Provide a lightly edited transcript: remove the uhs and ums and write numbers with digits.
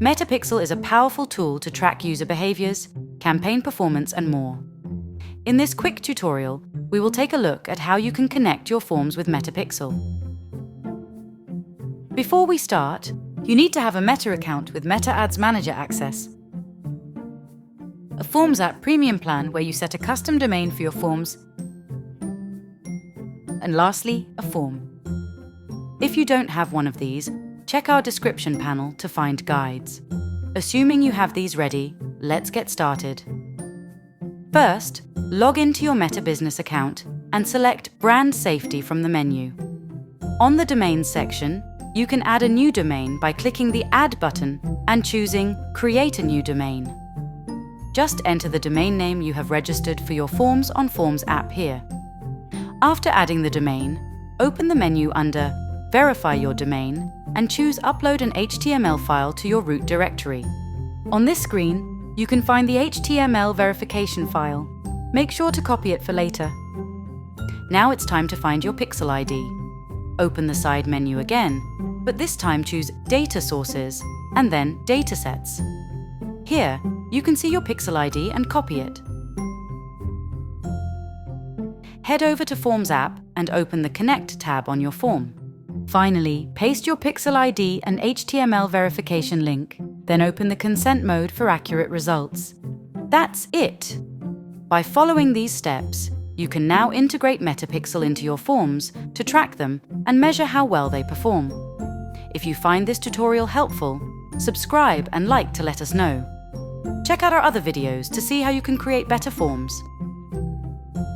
Metapixel is a powerful tool to track user behaviors, campaign performance, and more. In this quick tutorial, we will take a look at how you can connect your forms with Metapixel. Before we start, you need to have a Meta account with Meta Ads Manager access, a Forms app premium plan where you set a custom domain for your forms, and lastly, a form. If you don't have one of these, check our description panel to find guides. Assuming you have these ready, let's get started. First, log into your Meta Business account and select Brand Safety from the menu. On the Domains section, you can add a new domain by clicking the Add button and choosing Create a new domain. Just enter the domain name you have registered for your forms on Forms app here. After adding the domain, open the menu under Verify your domain and choose Upload an HTML file to your root directory. On this screen, you can find the HTML verification file. Make sure to copy it for later. Now it's time to find your Pixel ID. Open the side menu again, but this time choose Data Sources and then Datasets. Here, you can see your Pixel ID and copy it. Head over to Forms app and open the Connect tab on your form. Finally, paste your Pixel ID and HTML verification link, then open the consent mode for accurate results. That's it! By following these steps, you can now integrate Metapixel into your forms to track them and measure how well they perform. If you find this tutorial helpful, subscribe and like to let us know. Check out our other videos to see how you can create better forms.